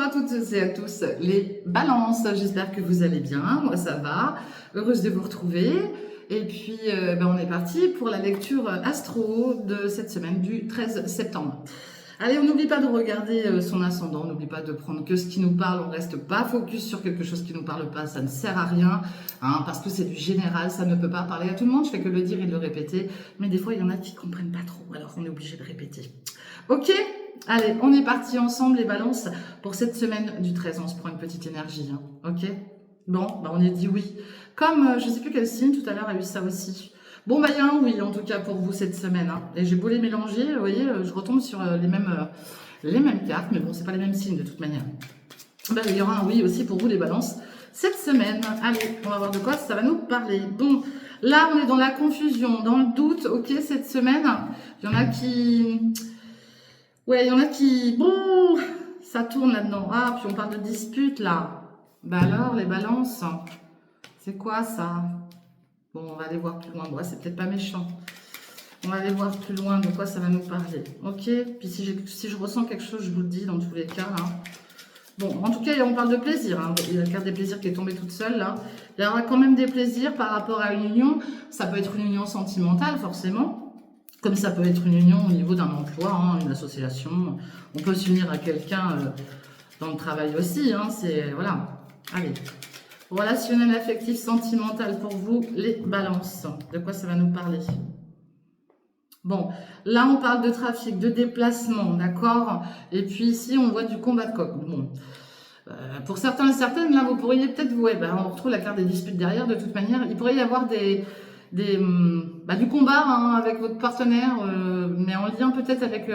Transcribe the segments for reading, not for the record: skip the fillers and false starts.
à toutes et à tous les balances, j'espère que vous allez bien, moi ça va, heureuse de vous retrouver. Et puis on est parti pour la lecture astro de cette semaine du 13 septembre. Allez, on n'oublie pas de regarder son ascendant, on n'oublie pas de prendre que ce qui nous parle, on reste pas focus sur quelque chose qui nous parle pas, ça ne sert à rien, hein, parce que c'est du général, ça ne peut pas parler à tout le monde, je fais que le dire et le répéter, mais des fois il y en a qui comprennent pas trop, alors on est obligé de répéter. Ok, allez, on est parti ensemble les balances pour cette semaine du 13, on se prend une petite énergie, hein, ok. Bon, on est dit oui. Comme je sais plus quel signe tout à l'heure a eu ça aussi. Bon, il y a un oui, en tout cas, pour vous cette semaine. Hein. Et j'ai beau les mélanger, vous voyez, je retombe sur les mêmes cartes, mais bon, c'est pas les mêmes signes de toute manière. Il y aura un oui aussi pour vous, les balances, cette semaine. Allez, on va voir de quoi ça va nous parler. Bon, là, on est dans la confusion, dans le doute, ok, cette semaine. Il y en a qui... Ouais, il y en a qui... Bon, ça tourne là-dedans. Ah, puis on parle de dispute, là. Alors, les balances, c'est quoi ça? Bon, on va aller voir plus loin. Bon, c'est peut-être pas méchant. On va aller voir plus loin de quoi ça va nous parler. Ok. Puis si je ressens quelque chose, je vous le dis dans tous les cas. Là. Bon, en tout cas, on parle de plaisir. Hein. Il y a la carte des plaisirs qui est tombée toute seule là. Il y aura quand même des plaisirs par rapport à une union. Ça peut être une union sentimentale, forcément. Comme ça peut être une union au niveau d'un emploi, hein, une association. On peut s'unir à quelqu'un dans le travail aussi. Hein. C'est voilà. Allez. Relationnel, affectif, sentimental pour vous, les balances. De quoi ça va nous parler? Bon, là on parle de trafic, de déplacement, d'accord? Et puis ici on voit du combat de coq. Bon, pour certains et certaines, là vous pourriez peut-être, on retrouve la carte des disputes derrière, de toute manière. Il pourrait y avoir du combat hein, avec votre partenaire, mais en lien peut-être avec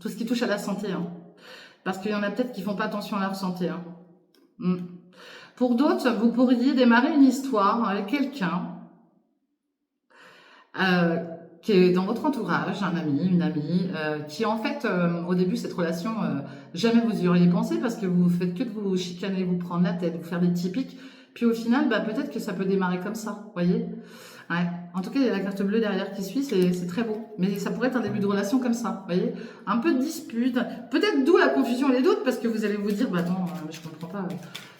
tout ce qui touche à la santé. Hein. Parce qu'il y en a peut-être qui font pas attention à leur santé. Hein. Pour d'autres, vous pourriez démarrer une histoire avec quelqu'un qui est dans votre entourage, un ami, une amie, qui en fait, au début, cette relation, jamais vous y auriez pensé parce que vous faites que de vous chicaner, vous prendre la tête, vous faire des typiques. Puis au final, peut-être que ça peut démarrer comme ça, vous voyez? Ouais. En tout cas, il y a la carte bleue derrière qui suit, c'est très beau. Mais ça pourrait être un début de relation comme ça, vous voyez? Un peu de dispute, peut-être d'où la confusion et les doutes, parce que vous allez vous dire, attends, je comprends pas...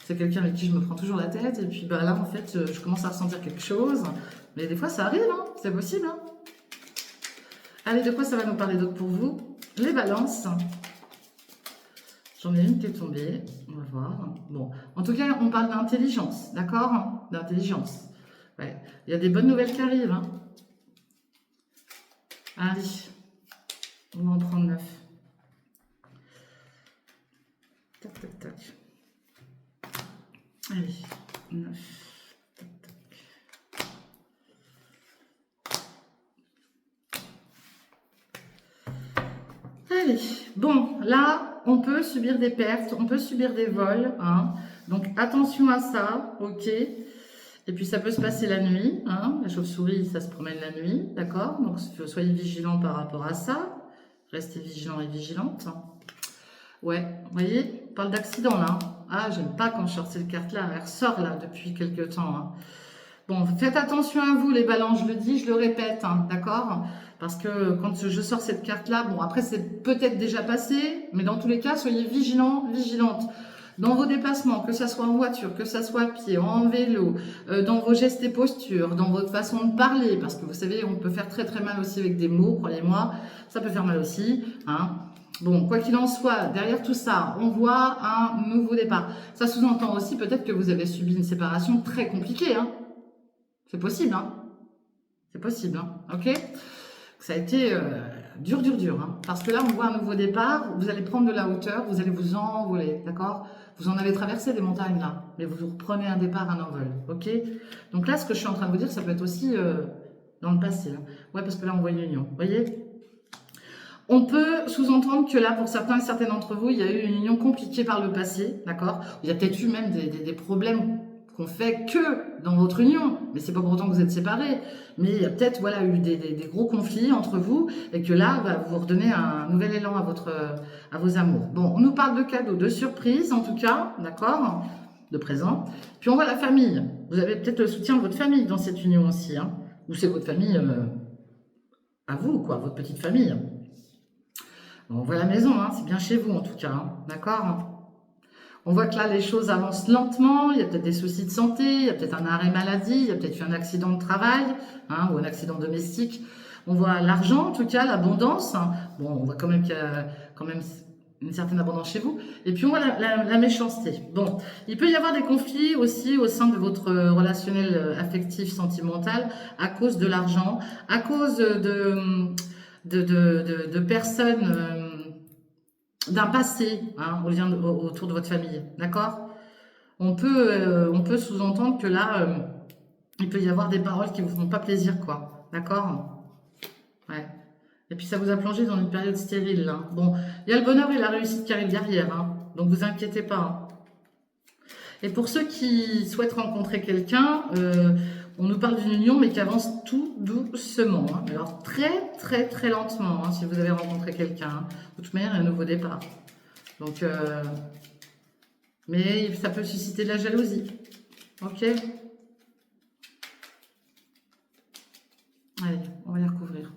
C'est quelqu'un avec qui je me prends toujours la tête. Et puis là, en fait, je commence à ressentir quelque chose. Mais des fois, ça arrive, hein, c'est possible. Hein. Allez, de quoi ça va nous parler d'autre pour vous? Les balances. J'en ai une qui est tombée. On va voir. Bon, en tout cas, on parle d'intelligence, d'accord? D'intelligence. Ouais. Il y a des bonnes nouvelles qui arrivent. Hein. Allez, on va en prendre 9. Tac, tac, tac. Allez, 9. Tac, tac. Allez, bon, là, on peut subir des pertes, on peut subir des vols. Hein. Donc, attention à ça, ok. Et puis, ça peut se passer la nuit. Hein. La chauve-souris, ça se promène la nuit, d'accord. Donc, soyez vigilants par rapport à ça. Restez vigilants et vigilantes. Ouais, vous voyez, on parle d'accident là. Ah, j'aime pas quand je sors cette carte-là. Elle ressort là depuis quelques temps. Hein. Bon, faites attention à vous les balances, je le dis, je le répète, hein, d'accord? Parce que quand je sors cette carte-là, bon, après c'est peut-être déjà passé, mais dans tous les cas, soyez vigilants, vigilantes. Dans vos déplacements, que ça soit en voiture, que ça soit à pied, en vélo, dans vos gestes et postures, dans votre façon de parler, parce que vous savez, on peut faire très très mal aussi avec des mots, croyez-moi, ça peut faire mal aussi, hein. Bon, quoi qu'il en soit, derrière tout ça, on voit un nouveau départ. Ça sous-entend aussi peut-être que vous avez subi une séparation très compliquée. Hein. C'est possible. Hein. C'est possible. Hein. Ok. Ça a été dur. Hein. Parce que là, on voit un nouveau départ. Vous allez prendre de la hauteur. Vous allez vous envoler. D'accord. Vous en avez traversé des montagnes là. Mais vous reprenez un départ, un envol. Ok. Donc là, ce que je suis en train de vous dire, ça peut être aussi dans le passé. Hein. Ouais, parce que là, on voit une union. Vous voyez. On peut sous-entendre que là, pour certains et certaines d'entre vous, il y a eu une union compliquée par le passé, d'accord? Il y a peut-être eu même des problèmes qu'on fait que dans votre union, mais c'est pas pour autant que vous êtes séparés. Mais il y a peut-être eu des gros conflits entre vous et que là, vous redonnez un nouvel élan à vos amours. Bon, on nous parle de cadeaux, de surprises en tout cas, d'accord? De présents. Puis on voit la famille. Vous avez peut-être le soutien de votre famille dans cette union aussi, hein? Ou c'est votre famille à vous, quoi, votre petite famille. Bon, on voit la maison, hein, c'est bien chez vous en tout cas, hein, d'accord? On voit que là, les choses avancent lentement, il y a peut-être des soucis de santé, il y a peut-être un arrêt maladie, il y a peut-être eu un accident de travail, hein, ou un accident domestique. On voit l'argent, en tout cas, l'abondance. Hein. Bon, on voit quand même qu'il y a quand même une certaine abondance chez vous. Et puis, on voit la méchanceté. Bon, il peut y avoir des conflits aussi au sein de votre relationnel affectif, sentimental, à cause de l'argent, à cause de personnes... d'un passé hein, autour de votre famille, d'accord? On peut sous-entendre que là, il peut y avoir des paroles qui vous font pas plaisir, quoi, d'accord? Ouais. Et puis ça vous a plongé dans une période stérile, là. Bon, il y a le bonheur et la réussite qui arrivent derrière, hein, donc vous inquiétez pas. Hein. Et pour ceux qui souhaitent rencontrer quelqu'un, on nous parle d'une union, mais qui avance tout doucement. Hein. Alors très lentement, hein, si vous avez rencontré quelqu'un. Hein. De toute manière, il y a un nouveau départ. Donc, mais ça peut susciter de la jalousie. Ok? Allez, on va les recouvrir.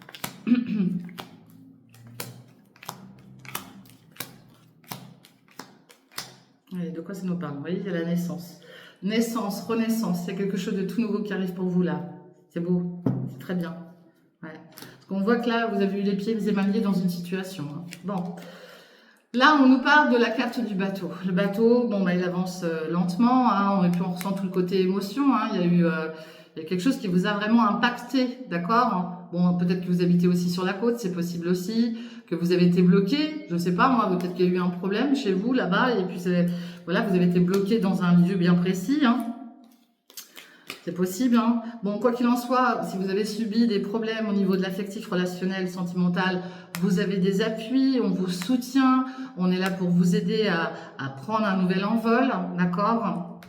Allez, de quoi ça nous parle? Vous voyez, il y a la naissance. Naissance, renaissance, c'est quelque chose de tout nouveau qui arrive pour vous là. C'est beau, c'est très bien. Ouais. Parce qu'on voit que là, vous avez eu les pieds émaillés dans une situation. Hein. Bon. Là, on nous parle de la carte du bateau. Le bateau, bon, bah, il avance lentement, hein, et puis on ressent tout le côté émotion. Hein. Il y a quelque chose qui vous a vraiment impacté, d'accord? Bon, peut-être que vous habitez aussi sur la côte, c'est possible aussi, que vous avez été bloqué, je sais pas, moi, peut-être qu'il y a eu un problème chez vous, là-bas, et puis voilà, vous avez été bloqué dans un lieu bien précis, hein. C'est possible. Hein. Bon, quoi qu'il en soit, si vous avez subi des problèmes au niveau de l'affectif, relationnel, sentimental, vous avez des appuis, on vous soutient, on est là pour vous aider à prendre un nouvel envol, d'accord?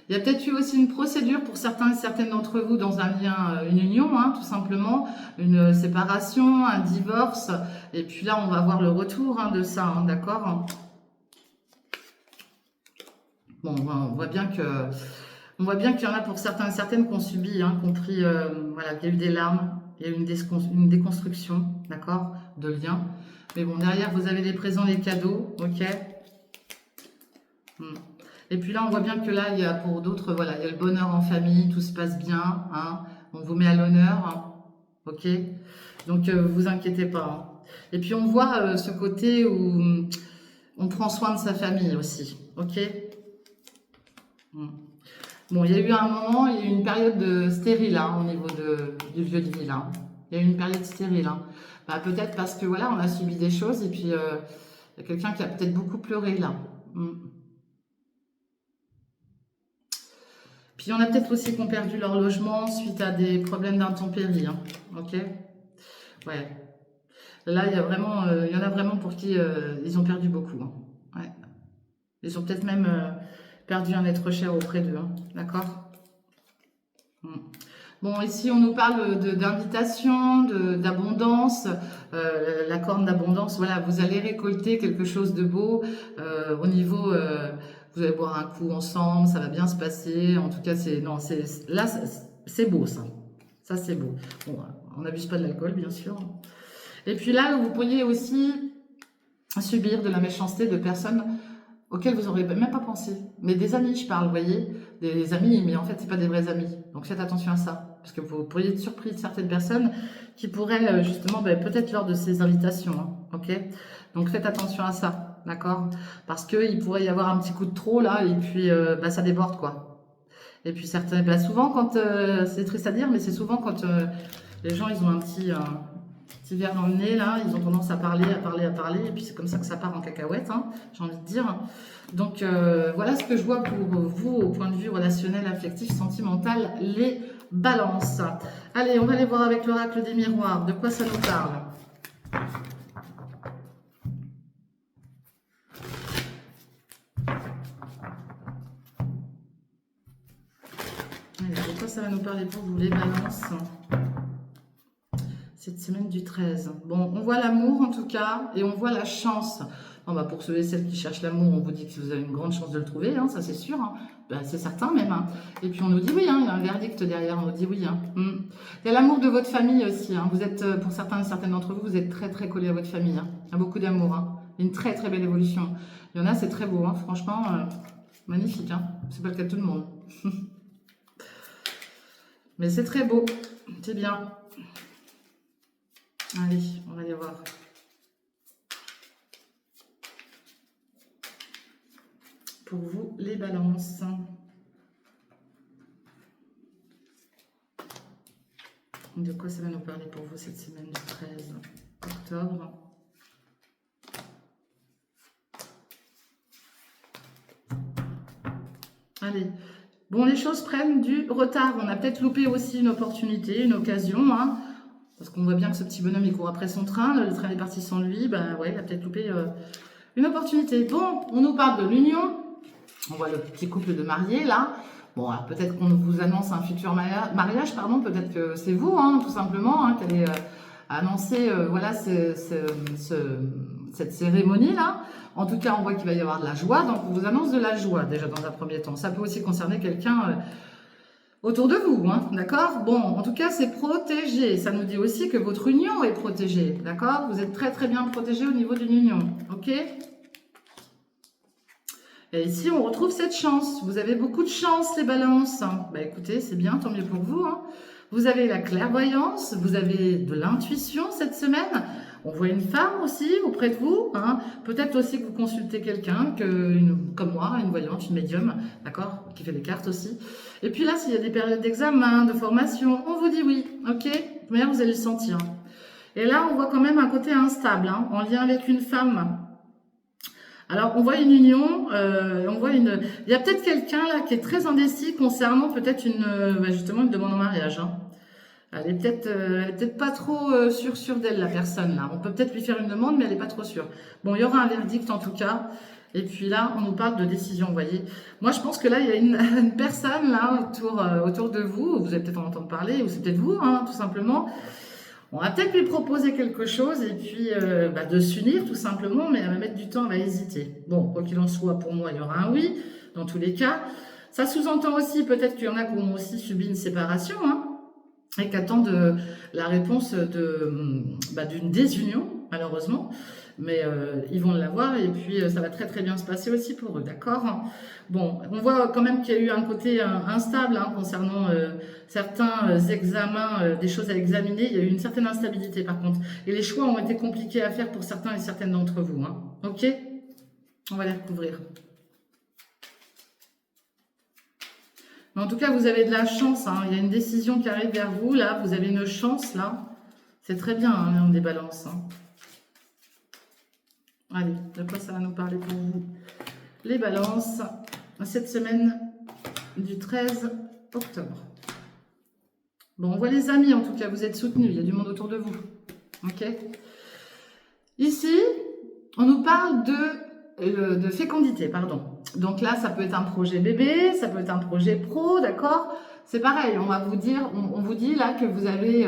Il y a peut-être eu aussi une procédure pour certains et certaines d'entre vous dans un lien, une union, hein, tout simplement, une séparation, un divorce, et puis là, on va voir le retour hein, de ça, hein, d'accord? Bon, on voit bien qu'il y en a pour certains et certaines qui ont subi, hein, compris, voilà, qu'il y a eu des larmes, il y a eu une déconstruction, d'accord, de liens. Mais bon, derrière, vous avez les présents, les cadeaux, ok. Et puis là, on voit bien que là, il y a pour d'autres, voilà, il y a le bonheur en famille, tout se passe bien, hein, on vous met à l'honneur, hein, ok. Donc, vous inquiétez pas. Hein. Et puis, on voit ce côté où on prend soin de sa famille aussi, ok. Bon, il y a eu un moment, il y a eu une période stérile hein, au niveau du vieux de vie. Là. Il y a eu une période stérile. Hein. Bah, peut-être parce que voilà, on a subi des choses et puis il y a quelqu'un qui a peut-être beaucoup pleuré là. Puis il y en a peut-être aussi qui ont perdu leur logement suite à des problèmes d'intempéries. Hein. Ok. Ouais. Là, il y en a vraiment pour qui ils ont perdu beaucoup. Hein. Ouais. Ils ont peut-être même perdu un être cher auprès d'eux. Hein. D'accord. Bon, ici, on nous parle d'invitation, d'abondance, la corne d'abondance. Voilà, vous allez récolter quelque chose de beau au niveau... vous allez boire un coup ensemble, ça va bien se passer. En tout cas, là, c'est beau, ça. Ça, c'est beau. Bon, on n'abuse pas de l'alcool, bien sûr. Et puis là, vous pourriez aussi subir de la méchanceté de personnes auxquels vous n'aurez même pas pensé. Mais des amis, je parle, vous voyez, des amis, mais en fait, c'est pas des vrais amis. Donc faites attention à ça, parce que vous pourriez être surpris de certaines personnes qui pourraient justement, peut-être lors de ces invitations, hein, ok. Donc faites attention à ça, d'accord, parce que il pourrait y avoir un petit coup de trop là, et puis ça déborde quoi. Et puis certains, souvent quand c'est triste à dire, mais c'est souvent quand les gens ils ont un petit verre dans le nez, là, ils ont tendance à parler, et puis c'est comme ça que ça part en cacahuète, hein, j'ai envie de dire. Donc, voilà ce que je vois pour vous au point de vue relationnel, affectif, sentimental, les balances. Allez, on va aller voir avec l'oracle des miroirs, de quoi ça nous parle. Allez, de quoi ça va nous parler pour vous, les balances? cette semaine du 13. Bon, on voit l'amour en tout cas, et on voit la chance. Bon, bah, pour ceux et celles qui cherchent l'amour, on vous dit que vous avez une grande chance de le trouver, hein, ça c'est sûr, hein. Bah, c'est certain même, hein. Et puis on nous dit oui, hein, il y a un verdict derrière, on nous dit oui, hein. Il y a l'amour de votre famille aussi, hein. Vous êtes, pour certains et certaines d'entre vous, vous êtes très très collés à votre famille, hein. Il y a beaucoup d'amour, hein. Une très très belle évolution. Il y en a, c'est très beau, hein. Franchement, magnifique, hein. C'est pas le cas de tout le monde. Mais c'est très beau, c'est bien. Allez, on va y voir. Pour vous, les balances. De quoi ça va nous parler pour vous cette semaine du 13 octobre? Allez. Bon, les choses prennent du retard. On a peut-être loupé aussi une opportunité, une occasion, hein, parce qu'on voit bien que ce petit bonhomme, il court après son train. Le train est parti sans lui. Ben ouais, il a peut-être loupé une opportunité. Bon, on nous parle de l'union. On voit le petit couple de mariés, là. Bon, alors peut-être qu'on vous annonce un futur mariage, pardon. Peut-être que c'est vous, hein, tout simplement, hein, qui allez annoncer, voilà, cette cérémonie-là. En tout cas, on voit qu'il va y avoir de la joie, donc on vous annonce de la joie déjà dans un premier temps. Ça peut aussi concerner quelqu'un autour de vous, hein, d'accord? Bon, en tout cas, c'est protégé. Ça nous dit aussi que votre union est protégée, d'accord? Vous êtes très très bien protégé au niveau d'une union, ok? Et ici, on retrouve cette chance. Vous avez beaucoup de chance, les balances. Bah écoutez, c'est bien, tant mieux pour vous, hein. Vous avez la clairvoyance, vous avez de l'intuition cette semaine. On voit une femme aussi auprès de vous, hein. Peut-être aussi que vous consultez quelqu'un, comme moi, une voyante, une médium, d'accord, qui fait des cartes aussi. Et puis là, s'il y a des périodes d'examen, de formation, on vous dit oui, ok. Mais vous allez le sentir. Et là, on voit quand même un côté instable, hein, en lien avec une femme. Alors, on voit une union, il y a peut-être quelqu'un là qui est très indécis concernant peut-être justement une demande en mariage, hein. Elle est peut-être pas trop sûre d'elle, la personne là. On peut peut-être lui faire une demande, mais elle n'est pas trop sûre. Bon, il y aura un verdict en tout cas. Et puis là, on nous parle de décision, vous voyez. Moi, je pense que là, il y a une personne là autour de vous. Vous allez peut-être en entendre parler, ou c'est peut-être vous, hein, tout simplement. On va peut-être lui proposer quelque chose et puis de s'unir tout simplement, mais elle va mettre du temps, elle va hésiter. Bon, quoi qu'il en soit, pour moi, il y aura un oui, dans tous les cas. Ça sous-entend aussi, peut-être qu'il y en a qui ont aussi subi une séparation, hein, et qui attendent la réponse d'une désunion, malheureusement. Mais ils vont l'avoir et puis ça va très très bien se passer aussi pour eux, d'accord? Bon, on voit quand même qu'il y a eu un côté instable, hein, concernant certains examens, des choses à examiner. Il y a eu une certaine instabilité par contre. Et les choix ont été compliqués à faire pour certains et certaines d'entre vous, hein. Ok? On va les recouvrir. Mais en tout cas, vous avez de la chance, hein. Il y a une décision qui arrive vers vous, là. Vous avez une chance, là. C'est très bien, hein, on des balances, hein. Allez, de quoi ça va nous parler pour vous? Les balances, cette semaine du 13 octobre. Bon, on voit les amis, en tout cas, vous êtes soutenus. Il y a du monde autour de vous. Ok? Ici, on nous parle de fécondité, pardon. Donc là, ça peut être un projet bébé, ça peut être un projet pro, d'accord? C'est pareil, on va vous dire, on vous dit là que vous allez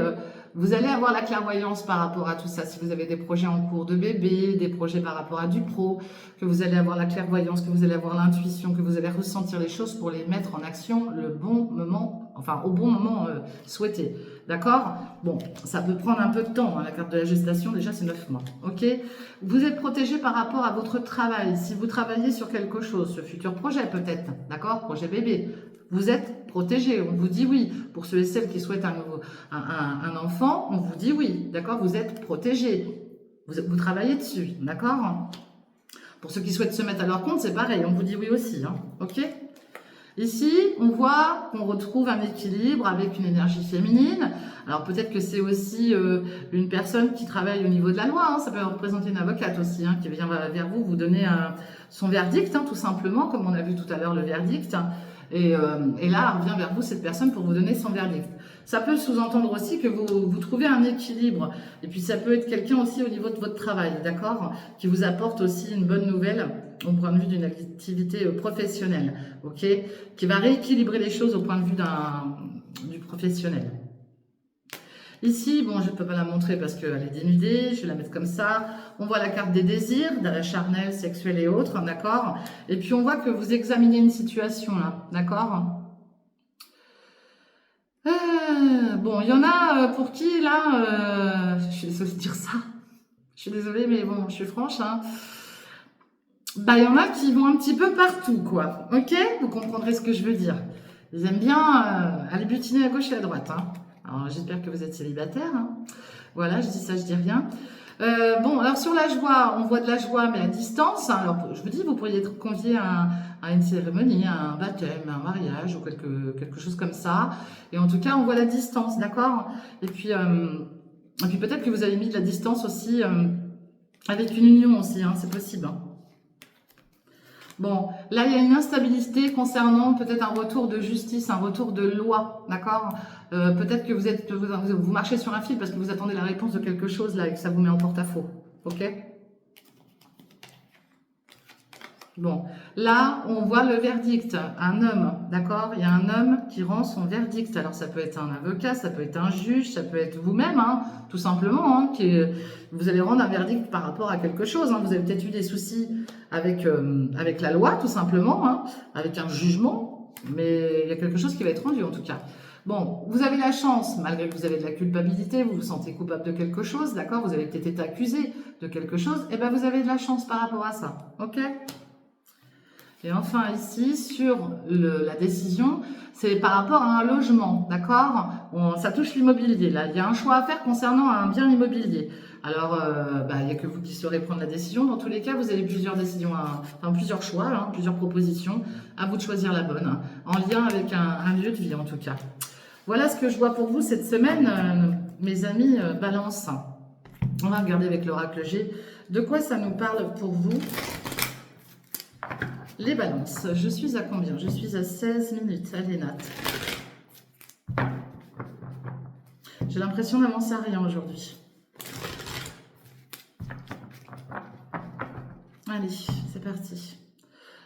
avoir la clairvoyance par rapport à tout ça. Si vous avez des projets en cours de bébé, des projets par rapport à du pro, que vous allez avoir la clairvoyance, que vous allez avoir l'intuition, que vous allez ressentir les choses pour les mettre en action le bon moment, enfin au bon moment souhaité. D'accord? Bon, ça peut prendre un peu de temps, hein. La carte de la gestation, déjà, c'est 9 mois. Ok? Vous êtes protégé par rapport à votre travail. Si vous travaillez sur quelque chose, ce futur projet peut-être, d'accord? Projet bébé. Vous êtes protégé, on vous dit oui. Pour ceux et celles qui souhaitent un enfant, on vous dit oui, d'accord? Vous êtes protégé. Vous travaillez dessus, d'accord? Pour ceux qui souhaitent se mettre à leur compte, c'est pareil, on vous dit oui aussi, hein, ok? Ici, on voit qu'on retrouve un équilibre avec une énergie féminine. Alors peut-être que c'est aussi une personne qui travaille au niveau de la loi, hein. Ça peut représenter une avocate aussi, hein, qui vient vers vous donner son verdict, hein, tout simplement, comme on a vu tout à l'heure le verdict. Et là, revient vers vous cette personne pour vous donner son verdict. Ça peut sous-entendre aussi que vous trouvez un équilibre. Et puis ça peut être quelqu'un aussi au niveau de votre travail, d'accord? Qui vous apporte aussi une bonne nouvelle au point de vue d'une activité professionnelle, ok? Qui va rééquilibrer les choses au point de vue du professionnel. Ici, bon, je ne peux pas la montrer parce qu'elle est dénudée, je vais la mettre comme ça. On voit la carte des désirs, charnel, sexuel et autres, d'accord? Et puis on voit que vous examinez une situation là, d'accord? Bon, il y en a pour qui là, je suis désolée de dire ça, je suis désolée mais bon, je suis franche, hein. Bah, il y en a qui vont un petit peu partout, quoi. Ok? Vous comprendrez ce que je veux dire. Ils aiment bien aller butiner à gauche et à droite, hein. Alors, j'espère que vous êtes célibataire, hein. Voilà, je dis ça, je dis rien. Bon, alors sur la joie, on voit de la joie, mais à distance. Alors, je vous dis, vous pourriez être convié à une cérémonie, à un baptême, à un mariage ou quelque chose comme ça. Et en tout cas, on voit la distance, d'accord? Et puis peut-être que vous avez mis de la distance aussi avec une union aussi, hein, c'est possible, hein. Bon, là, il y a une instabilité concernant peut-être un retour de justice, un retour de loi, d'accord? Peut-être que vous marchez sur un fil parce que vous attendez la réponse de quelque chose là et que ça vous met en porte-à-faux, ok? Bon, là, on voit le verdict, un homme, d'accord? Il y a un homme qui rend son verdict. Alors, ça peut être un avocat, ça peut être un juge, ça peut être vous-même, hein, tout simplement, hein, vous allez rendre un verdict par rapport à quelque chose, hein. Vous avez peut-être eu des soucis avec la loi, tout simplement, hein, avec un jugement, mais il y a quelque chose qui va être rendu, en tout cas. Bon, vous avez la chance, malgré que vous avez de la culpabilité, vous vous sentez coupable de quelque chose, d'accord? Vous avez peut-être été accusé de quelque chose, et bien vous avez de la chance par rapport à ça, ok? Et enfin ici, sur la décision, c'est par rapport à un logement, d'accord? Ça touche l'immobilier, là. Il y a un choix à faire concernant un bien immobilier. Alors, il n'y a que vous qui saurez prendre la décision. Dans tous les cas, vous avez plusieurs décisions, enfin plusieurs choix, hein, plusieurs propositions. À vous de choisir la bonne, hein, en lien avec un lieu de vie, en tout cas. Voilà ce que je vois pour vous cette semaine, mes amis Balance. On va regarder avec l'oracle G de quoi ça nous parle pour vous. Les balances, je suis à combien? Je suis à 16 minutes. Allez, Nat. J'ai l'impression d'avancer à rien aujourd'hui. Allez, c'est parti.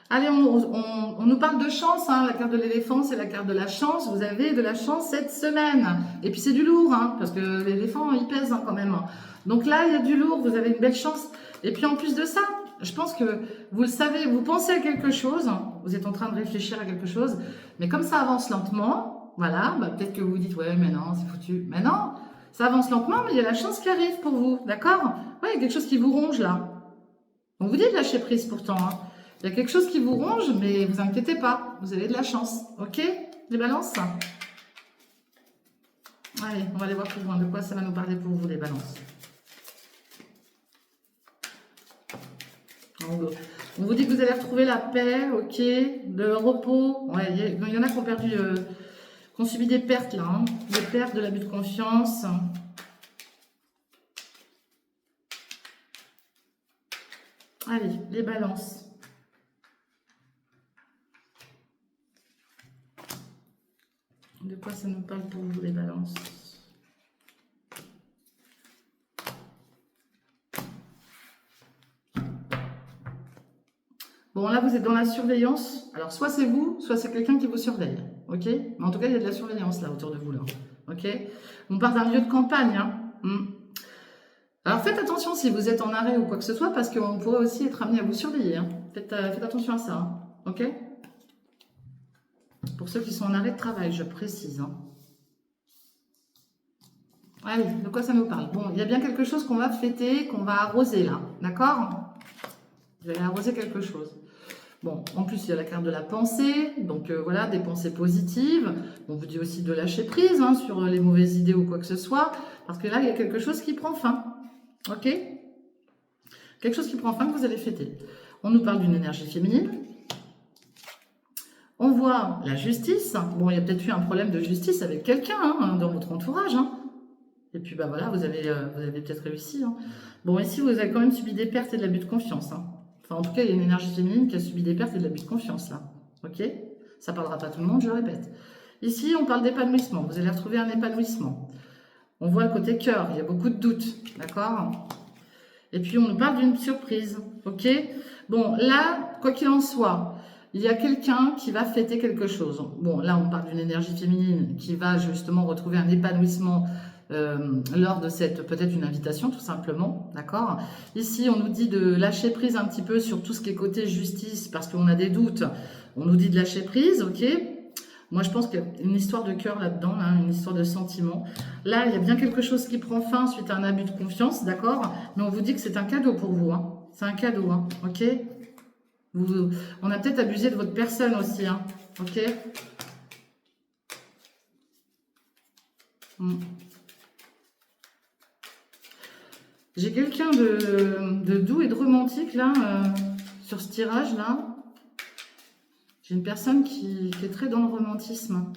Allez, on nous parle de chance, hein. La carte de l'éléphant, c'est la carte de la chance. Vous avez de la chance cette semaine. Et puis c'est du lourd, hein, parce que l'éléphant, il pèse, hein, quand même. Donc là, il y a du lourd, vous avez une belle chance. Et puis en plus de ça, je pense que vous le savez, vous pensez à quelque chose, vous êtes en train de réfléchir à quelque chose, mais comme ça avance lentement, voilà, peut-être que vous vous dites, ouais, mais non, c'est foutu. Mais non, ça avance lentement, mais il y a la chance qui arrive pour vous, d'accord? Ouais, il y a quelque chose qui vous ronge là. Donc vous dites lâcher prise pourtant, hein. Il y a quelque chose qui vous ronge, mais vous inquiétez pas, vous avez de la chance, ok? Les balances? Allez, on va aller voir plus loin, de quoi ça va nous parler pour vous, les balances. On vous dit que vous allez retrouver la paix, ok, le repos. Ouais, il y en a qui ont perdu, qui ont subi des pertes là, hein, des pertes, de l'abus de confiance. Allez, les balances. De quoi ça nous parle pour vous, les balances? Bon, là, vous êtes dans la surveillance. Alors, soit c'est vous, soit c'est quelqu'un qui vous surveille. Ok? Mais en tout cas, il y a de la surveillance là, autour de vous. Là. Ok? On part d'un lieu de campagne. Hein. Alors, faites attention si vous êtes en arrêt ou quoi que ce soit, parce qu'on pourrait aussi être amené à vous surveiller. Hein. Faites attention à ça. Hein. Ok? Pour ceux qui sont en arrêt de travail, je précise. Hein. Allez, de quoi ça nous parle? Bon, il y a bien quelque chose qu'on va fêter, qu'on va arroser là. D'accord? Vous allez arroser quelque chose. Bon, en plus, il y a la carte de la pensée, donc voilà, des pensées positives. On vous dit aussi de lâcher prise, hein, sur les mauvaises idées ou quoi que ce soit, parce que là, il y a quelque chose qui prend fin, ok? Quelque chose qui prend fin que vous allez fêter. On nous parle d'une énergie féminine. On voit la justice. Bon, il y a peut-être eu un problème de justice avec quelqu'un, hein, dans votre entourage, hein. Et puis, bah voilà, vous avez peut-être réussi, hein. Bon, ici, vous avez quand même subi des pertes et de l'abus de confiance, hein. Enfin, en tout cas, il y a une énergie féminine qui a subi des pertes et de l'abus de confiance, là. Ok? Ça parlera pas à tout le monde, je le répète. Ici, on parle d'épanouissement. Vous allez retrouver un épanouissement. On voit le côté cœur. Il y a beaucoup de doutes. D'accord? Et puis, on nous parle d'une surprise. Ok? Bon, là, quoi qu'il en soit, il y a quelqu'un qui va fêter quelque chose. Bon, là, on parle d'une énergie féminine qui va justement retrouver un épanouissement lors de cette, peut-être une invitation tout simplement, d'accord. Ici, on nous dit de lâcher prise un petit peu sur tout ce qui est côté justice, parce qu'on a des doutes, on nous dit de lâcher prise, ok. Moi, je pense qu'il y a une histoire de cœur là-dedans, là, une histoire de sentiment. Là, il y a bien quelque chose qui prend fin suite à un abus de confiance, d'accord. Mais on vous dit que c'est un cadeau pour vous, hein. C'est un cadeau, hein, ok. On a peut-être abusé de votre personne aussi, hein, ok. J'ai quelqu'un de doux et de romantique, là, sur ce tirage-là. J'ai une personne qui est très dans le romantisme.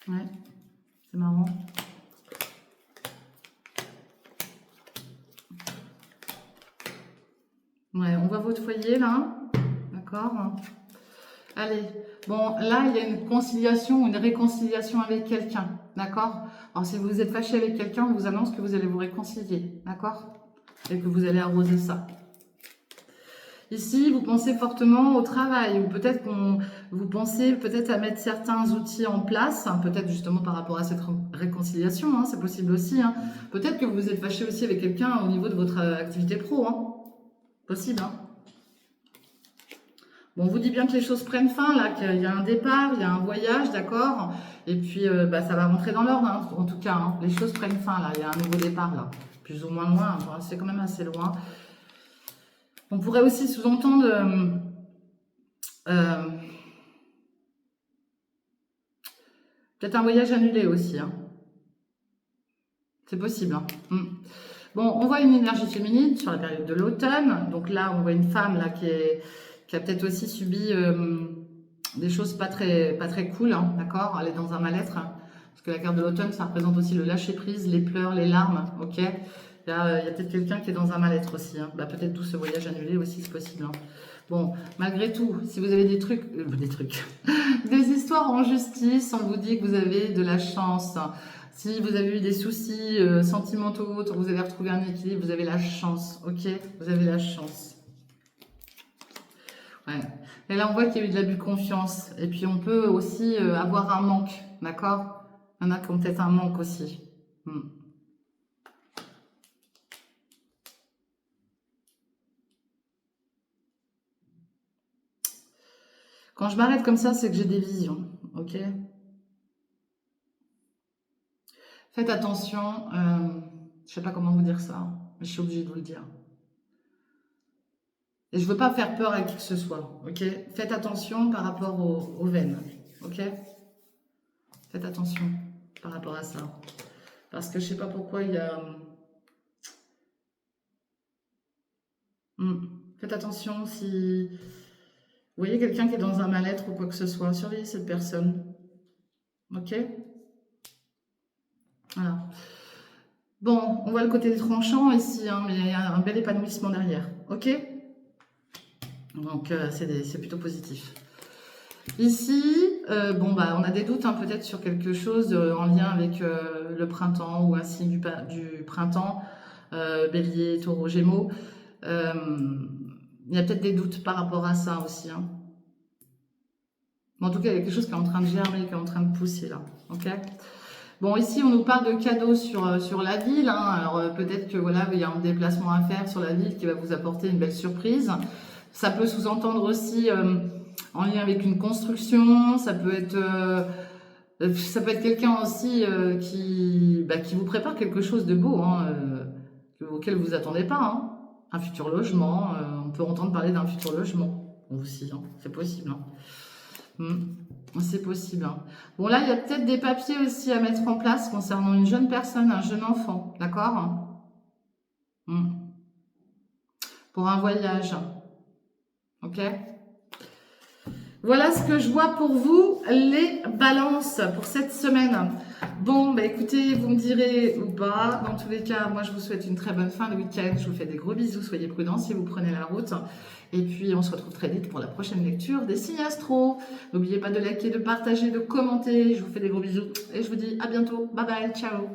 Ouais, c'est marrant. Ouais, on voit votre foyer, là. D'accord. Allez, bon, là, il y a une conciliation, une réconciliation avec quelqu'un, d'accord? Alors, si vous êtes fâché avec quelqu'un, on vous annonce que vous allez vous réconcilier, d'accord? Et que vous allez arroser ça. Ici, vous pensez fortement au travail, ou peut-être vous pensez peut-être à mettre certains outils en place, hein, peut-être justement par rapport à cette réconciliation, hein, c'est possible aussi. Hein. Peut-être que vous êtes fâché aussi avec quelqu'un au niveau de votre activité pro, hein. Possible, hein. Bon, on vous dit bien que les choses prennent fin, là, qu'il y a un départ, il y a un voyage, d'accord? Et puis, ça va rentrer dans l'ordre, hein, en tout cas. Hein. Les choses prennent fin, là. Il y a un nouveau départ, là. Plus ou moins loin, enfin, c'est quand même assez loin. On pourrait aussi sous-entendre... peut-être un voyage annulé aussi. Hein. C'est possible. Hein. Bon, on voit une énergie féminine sur la période de l'automne. Donc là, on voit une femme là qui a peut-être aussi subi des choses pas très cool, hein, d'accord. Elle est dans un mal-être. Hein, parce que la carte de l'automne, ça représente aussi le lâcher-prise, les pleurs, les larmes, ok. Il y a peut-être quelqu'un qui est dans un mal-être aussi. Hein. Bah, peut-être tout ce voyage annulé aussi, c'est possible. Hein. Bon, malgré tout, si vous avez des trucs, des histoires en justice, on vous dit que vous avez de la chance. Si vous avez eu des soucis sentimentaux ou autres, vous avez retrouvé un équilibre, vous avez la chance, ok? Vous avez la chance. Ouais. Et là, on voit qu'il y a eu de l'abus de confiance. Et puis, on peut aussi avoir un manque, d'accord? Il y en a qui ont peut-être un manque aussi. Quand je m'arrête comme ça, c'est que j'ai des visions, ok? Faites attention, je sais pas comment vous dire ça, mais je suis obligée de vous le dire. Et je veux pas faire peur à qui que ce soit, ok? Faites attention par rapport aux veines, ok? Faites attention par rapport à ça. Parce que je sais pas pourquoi il y a... Faites attention si... Vous voyez quelqu'un qui est dans un mal-être ou quoi que ce soit, surveillez cette personne, ok? Voilà. Bon, on voit le côté tranchant ici, hein, mais il y a un bel épanouissement derrière. Ok? Donc, c'est plutôt positif. Ici, bon, bah, on a des doutes hein, peut-être sur quelque chose en lien avec le printemps ou un signe du printemps, bélier, taureau, gémeaux. Il y a peut-être des doutes par rapport à ça aussi. Hein. Mais en tout cas, il y a quelque chose qui est en train de germer, qui est en train de pousser là. Ok? Bon, ici, on nous parle de cadeaux sur la ville. Hein. Alors, peut-être que voilà, il y a un déplacement à faire sur la ville qui va vous apporter une belle surprise. Ça peut sous-entendre aussi en lien avec une construction. Ça peut être quelqu'un aussi qui vous prépare quelque chose de beau, hein, auquel vous attendez pas. Hein. Un futur logement. On peut entendre parler d'un futur logement aussi. Hein. C'est possible. Hein. C'est possible. Hein. Bon, là, il y a peut-être des papiers aussi à mettre en place concernant une jeune personne, un jeune enfant. D'accord? Pour un voyage. Ok? Voilà ce que je vois pour vous, les balances, pour cette semaine. Bon, bah écoutez, vous me direz ou pas. Dans tous les cas, moi, je vous souhaite une très bonne fin de week-end. Je vous fais des gros bisous. Soyez prudents si vous prenez la route. Et puis, on se retrouve très vite pour la prochaine lecture des signes astro. N'oubliez pas de liker, de partager, de commenter. Je vous fais des gros bisous. Et je vous dis à bientôt. Bye bye. Ciao.